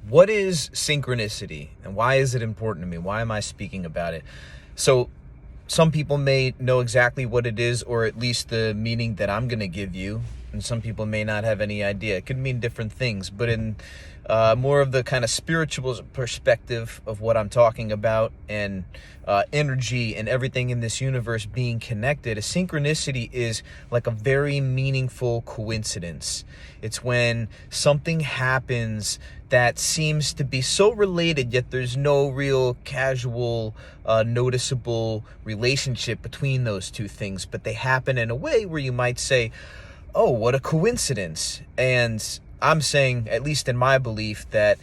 What is synchronicity and why is it important to me? Why am I speaking about it? So some people may know exactly what it is, or at least the meaning that I'm going to give you. And some people may not have any idea. It could mean different things, but in more of the kind of spiritual perspective of what I'm talking about, and energy and everything in this universe being connected, a synchronicity is like a very meaningful coincidence. It's when something happens that seems to be so related, yet there's no real casual, noticeable relationship between those two things, but they happen in a way where you might say, oh, what a coincidence. And I'm saying, at least in my belief, that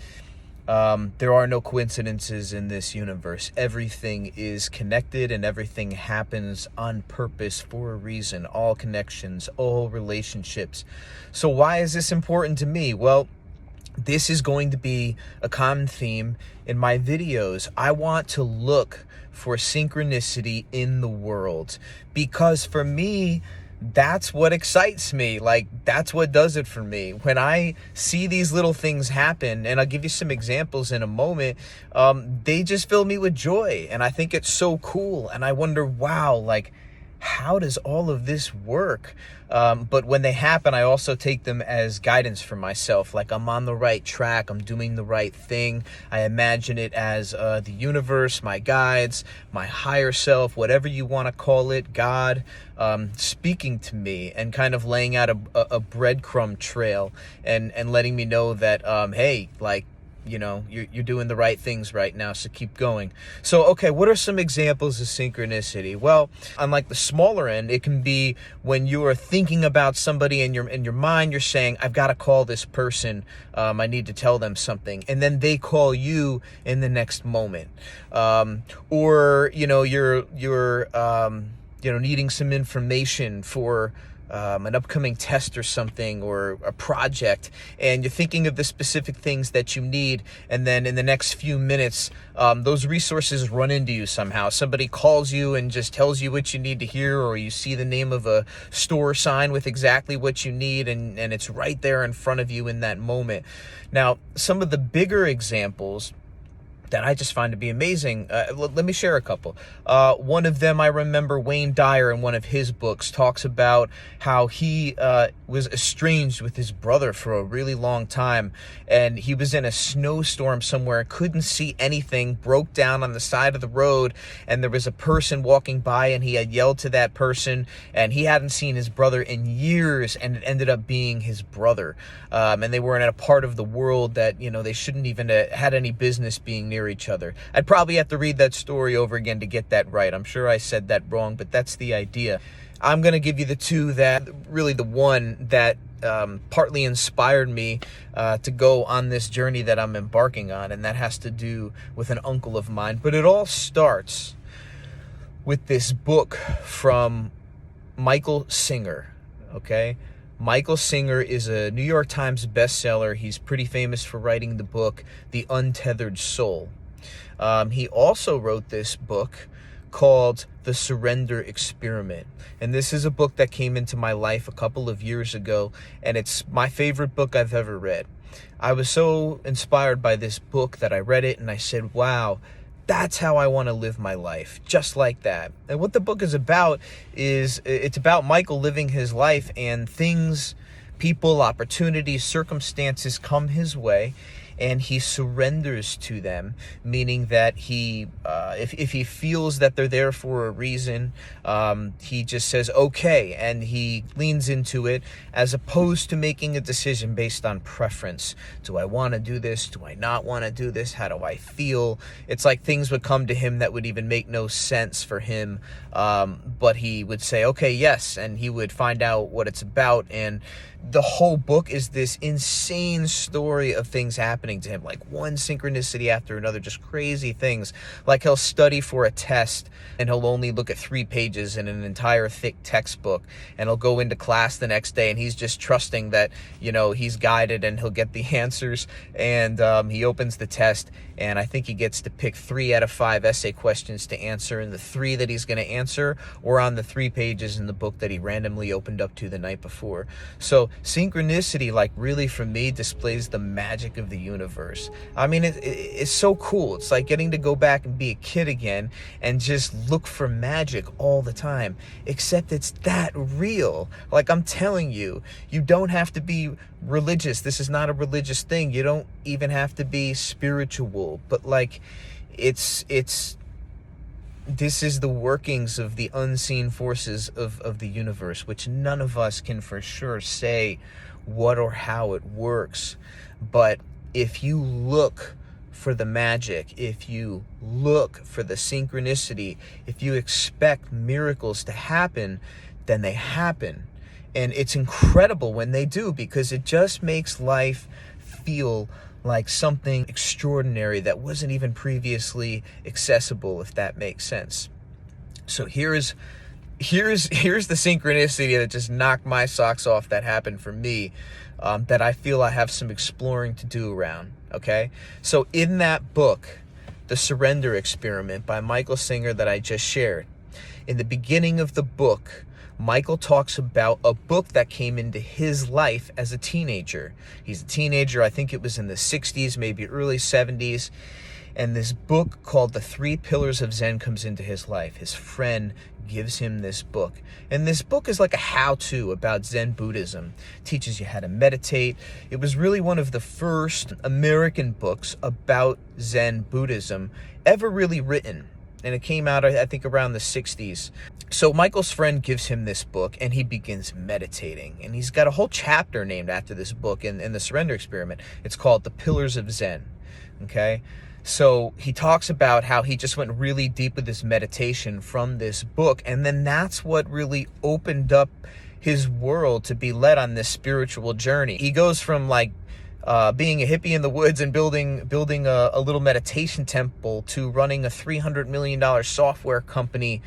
there are no coincidences in this universe. Everything is connected and everything happens on purpose for a reason. All connections, all relationships. So why is this important to me? Well, this is going to be a common theme in my videos. I want to look for synchronicity in the world because for me, that's what excites me. Like, that's what does it for me. When I see these little things happen, and I'll give you some examples in a moment, they just fill me with joy. And I think it's so cool. And I wonder, wow, like, how does all of this work? But when they happen, I also take them as guidance for myself. Like, I'm on the right track. I'm doing the right thing. I imagine it as the universe, my guides, my higher self, whatever you want to call it, God, speaking to me and kind of laying out a breadcrumb trail and letting me know that, hey, like, you know, you're doing the right things right now, so keep going. So, okay, what are some examples of synchronicity? Well, on like the smaller end, it can be when you are thinking about somebody in your mind, you're saying, I've got to call this person, I need to tell them something, and then they call you in the next moment. Or, you know, you're needing some information for an upcoming test or something, or a project, and you're thinking of the specific things that you need, and then in the next few minutes, those resources run into you somehow. Somebody calls you and just tells you what you need to hear, or you see the name of a store sign with exactly what you need, and it's right there in front of you in that moment. Now, some of the bigger examples that I just find to be amazing. Let me share a couple. One of them, I remember Wayne Dyer in one of his books talks about how he was estranged with his brother for a really long time, and he was in a snowstorm somewhere, couldn't see anything, broke down on the side of the road, and there was a person walking by, and he had yelled to that person, and he hadn't seen his brother in years, and it ended up being his brother. And they were in a part of the world that, you know, they shouldn't even had any business being near each other. I'd probably have to read that story over again to get that right. I'm sure I said that wrong, but that's the idea. I'm going to give you the two that, really the one that partly inspired me to go on this journey that I'm embarking on, and that has to do with an uncle of mine. But it all starts with this book from Michael Singer, okay? Michael Singer is a New York Times bestseller. He's pretty famous for writing the book, The Untethered Soul. He also wrote this book called The Surrender Experiment. And this is a book that came into my life a couple of years ago, and it's my favorite book I've ever read. I was so inspired by this book that I read it and I said, wow, that's how I want to live my life, just like that. And what the book is about is, it's about Michael living his life, and things, people, opportunities, circumstances come his way, and he surrenders to them, meaning that he, if he feels that they're there for a reason, he just says, okay, and he leans into it, as opposed to making a decision based on preference. Do I want to do this? Do I not want to do this? How do I feel? It's like things would come to him that would even make no sense for him, but he would say, okay, yes, and he would find out what it's about. And the whole book is this insane story of things happening to him, like one synchronicity after another, just crazy things. Like, he'll study for a test and he'll only look at 3 pages in an entire thick textbook, and he'll go into class the next day and he's just trusting that, you know, he's guided and he'll get the answers. And he opens the test, and I think he gets to pick 3 out of 5 essay questions to answer, and the 3 that he's going to answer were on the 3 pages in the book that he randomly opened up to the night before. So synchronicity, like, really for me displays the magic of the universe. I mean, it's so cool. It's like getting to go back and be a kid again and just look for magic all the time, except it's that real. Like, I'm telling you, you don't have to be religious. This is not a religious thing. You don't even have to be spiritual, but like, this is the workings of the unseen forces of the universe, which none of us can for sure say what or how it works. But if you look for the magic, if you look for the synchronicity, if you expect miracles to happen, then they happen. And it's incredible when they do, because it just makes life feel like something extraordinary that wasn't even previously accessible, if that makes sense. So here's the synchronicity that just knocked my socks off that happened for me, that I feel I have some exploring to do around, okay? So in that book, The Surrender Experiment by Michael Singer that I just shared, in the beginning of the book, Michael talks about a book that came into his life as a teenager. He's a teenager, I think it was in the 60s, maybe early 70s. And this book called The 3 Pillars of Zen comes into his life. His friend gives him this book. And this book is like a how-to about Zen Buddhism. It teaches you how to meditate. It was really one of the first American books about Zen Buddhism ever really written. And it came out, I think, around the 60s. So Michael's friend gives him this book, and he begins meditating. And he's got a whole chapter named after this book in the Surrender Experiment. It's called The Pillars of Zen, okay? So he talks about how he just went really deep with this meditation from this book, and then that's what really opened up his world to be led on this spiritual journey. He goes from, like, being a hippie in the woods and building a little meditation temple to running a $300 million software company,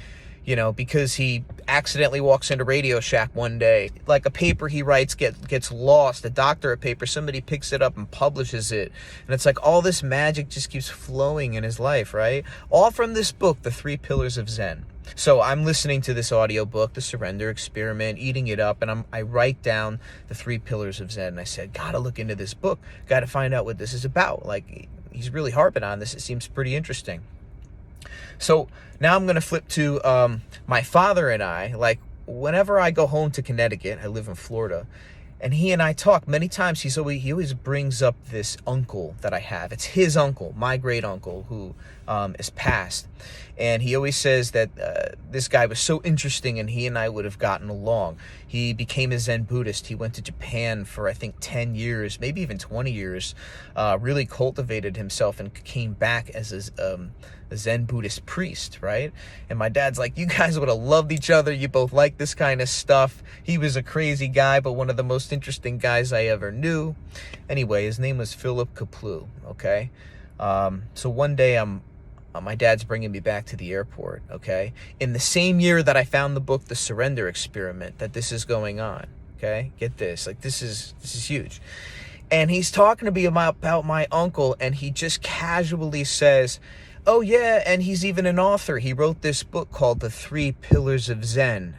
you know, because he accidentally walks into Radio Shack one day. Like, a paper he writes gets lost, a doctorate paper, somebody picks it up and publishes it. And it's like all this magic just keeps flowing in his life, right? All from this book, The 3 Pillars of Zen. So I'm listening to this audiobook, The Surrender Experiment, eating it up, and I write down The 3 Pillars of Zen. And I said, gotta look into this book, gotta find out what this is about. Like, he's really harping on this. It seems pretty interesting. So now I'm going to flip to my father and I. Like, whenever I go home to Connecticut, I live in Florida, and he and I talk many times. He always brings up this uncle that I have. It's his uncle, my great uncle, who is passed. And he always says that this guy was so interesting and he and I would have gotten along. He became a Zen Buddhist. He went to Japan for, I think, 10 years, maybe even 20 years, really cultivated himself and came back as a Zen Buddhist priest, right? And my dad's like, you guys would have loved each other. You both like this kind of stuff. He was a crazy guy, but one of the most interesting guys I ever knew. Anyway, his name was Philip Kaplu, okay? So one day my dad's bringing me back to the airport, okay? In the same year that I found the book, The Surrender Experiment, that this is going on, okay? Get this, like, this is huge. And he's talking to me about my uncle, and he just casually says, oh yeah, and he's even an author. He wrote this book called The 3 Pillars of Zen.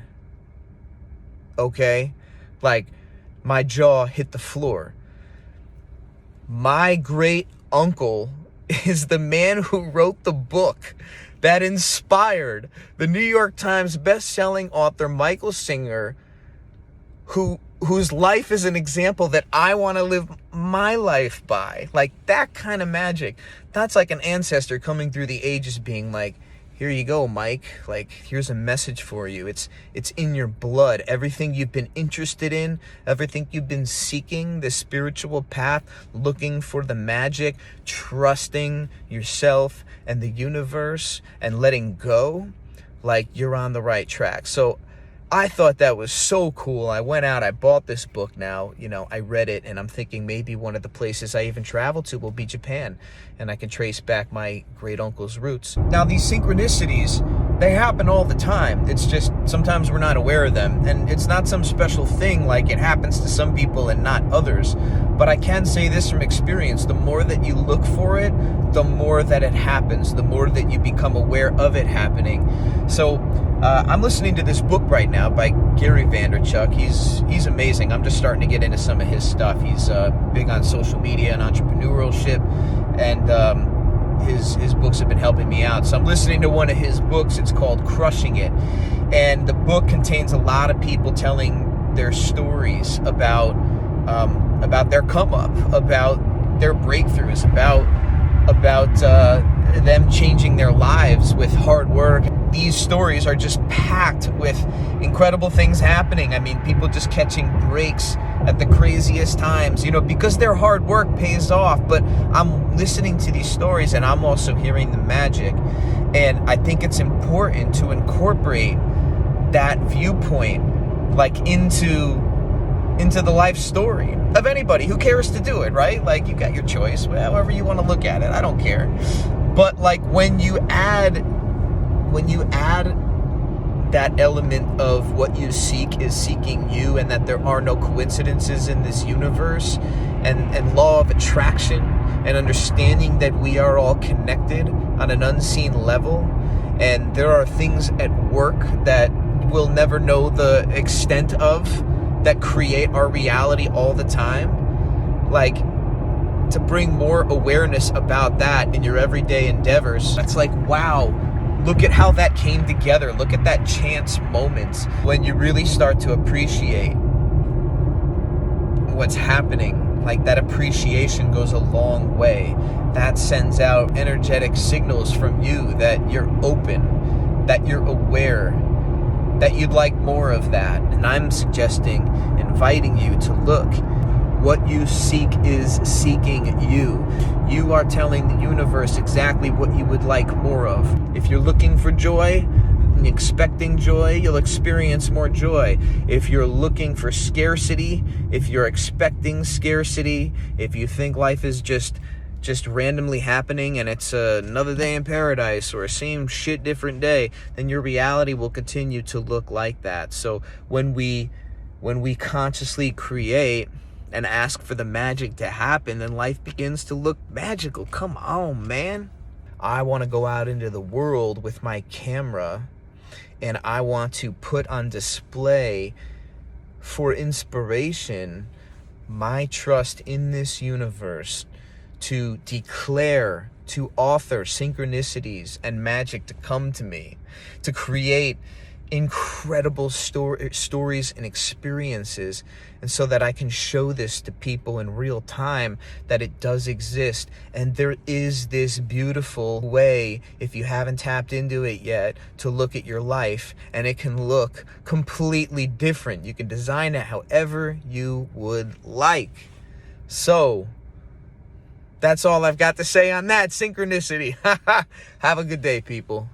Okay? Like, my jaw hit the floor. My great uncle is the man who wrote the book that inspired the New York Times best-selling author Michael Singer, whose life is an example that I want to live my life by. Like, that kind of magic. That's like an ancestor coming through the ages being like, here you go, Mike. Like, here's a message for you. It's in your blood. Everything you've been interested in, everything you've been seeking, the spiritual path, looking for the magic, trusting yourself and the universe and letting go, like, you're on the right track. So I thought that was so cool. I went out, I bought this book now, you know, I read it, and I'm thinking maybe one of the places I even travel to will be Japan, and I can trace back my great uncle's roots. Now, these synchronicities, they happen all the time. It's just sometimes we're not aware of them, and it's not some special thing like it happens to some people and not others. But I can say this from experience: the more that you look for it, the more that it happens, the more that you become aware of it happening. So I'm listening to this book right now by Gary Vaynerchuk. He's amazing. I'm just starting to get into some of his stuff. He's big on social media and entrepreneurship, and his books have been helping me out. So I'm listening to one of his books. It's called Crushing It, and the book contains a lot of people telling their stories about their come up, about their breakthroughs, about them changing their lives with hard work. These stories are just packed with incredible things happening. I mean, people just catching breaks at the craziest times, because their hard work pays off. But I'm listening to these stories and I'm also hearing the magic. And I think it's important to incorporate that viewpoint into the life story of anybody who cares to do it, right? You got your choice, however you want to look at it. I don't care. But when you add that element of what you seek is seeking you, and that there are no coincidences in this universe, and law of attraction, and understanding that we are all connected on an unseen level, and there are things at work that we'll never know the extent of, that create our reality all the time. To bring more awareness about that in your everyday endeavors, that's wow, look at how that came together. Look at that chance moment. When you really start to appreciate what's happening, that appreciation goes a long way. That sends out energetic signals from you that you're open, that you're aware, that you'd like more of that. And I'm suggesting, inviting you to look. What you seek is seeking you. You are telling the universe exactly what you would like more of. If you're looking for joy and expecting joy, you'll experience more joy. If you're looking for scarcity, if you're expecting scarcity, if you think life is just randomly happening and it's another day in paradise or a same shit different day, then your reality will continue to look like that. So when we consciously create and ask for the magic to happen, then life begins to look magical. Come on, man. I want to go out into the world with my camera, and I want to put on display for inspiration my trust in this universe, to declare, to author synchronicities and magic to come to me, to create incredible stories and experiences, and so that I can show this to people in real time, that it does exist. And there is this beautiful way, if you haven't tapped into it yet, to look at your life, and it can look completely different. You can design it however you would like. So that's all I've got to say on that synchronicity. Have a good day, people.